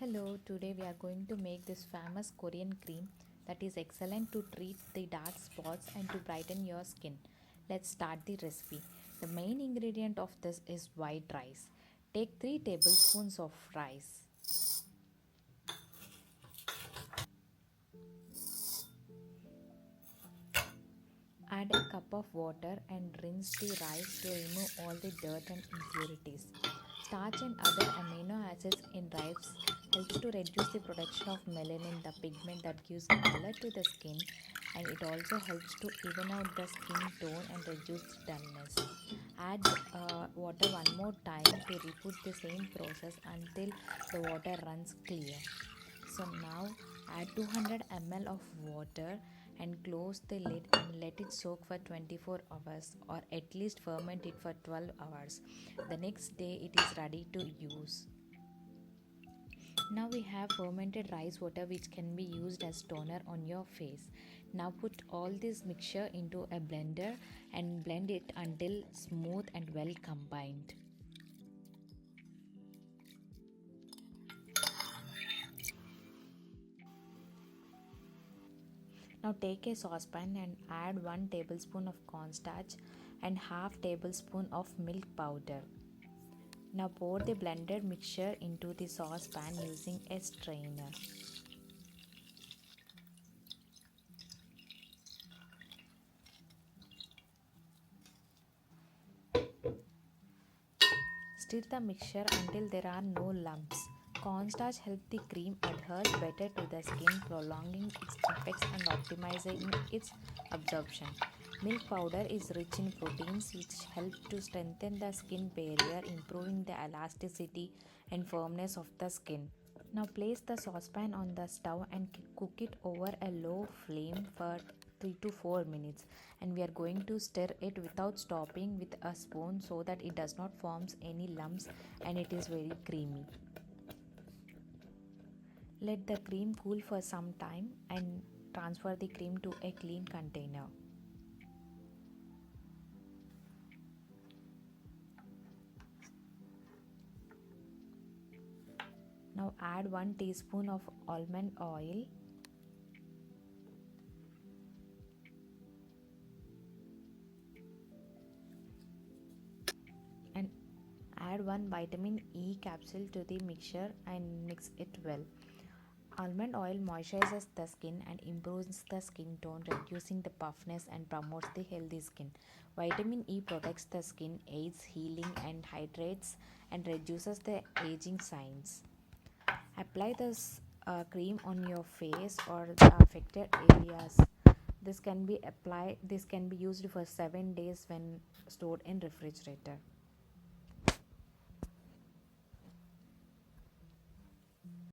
Hello, today we are going to make this famous Korean cream that is excellent to treat the dark spots and to brighten your skin. Let's start the recipe. The main ingredient of this is white rice. Take 3 tablespoons of rice. Add a cup of water and rinse the rice to remove all the dirt and impurities. Starch and other amino acids in rice helps to reduce the production of melanin, the pigment that gives color to the skin, and it also helps to even out the skin tone and reduce dullness. Add water one more time to repeat the same process until the water runs clear. So now add 200 ml of water and close the lid and let it soak for 24 hours or at least ferment it for 12 hours. The next day it is ready to use. Now we have fermented rice water which can be used as toner on your face. Now put all this mixture into a blender and blend it until smooth and well combined. Now take a saucepan and add 1 tablespoon of cornstarch and half tablespoon of milk powder. Now pour the blended mixture into the saucepan using a strainer. Stir the mixture until there are no lumps. Cornstarch helps the cream adhere better to the skin, prolonging its effects and optimizing its absorption. Milk powder is rich in proteins which help to strengthen the skin barrier, improving the elasticity and firmness of the skin. Now place the saucepan on the stove and cook it over a low flame for 3 to 4 minutes, and we are going to stir it without stopping with a spoon so that it does not form any lumps and it is very creamy. Let the cream cool for some time and transfer the cream to a clean container. Now add 1 teaspoon of almond oil and add 1 vitamin E capsule to the mixture and mix it well. Almond oil moisturizes the skin and improves the skin tone, reducing the puffiness and promotes the healthy skin. Vitamin E protects the skin, aids healing and hydrates and reduces the aging signs. Apply this cream on your face or the affected areas. This can be used for 7 days when stored in refrigerator.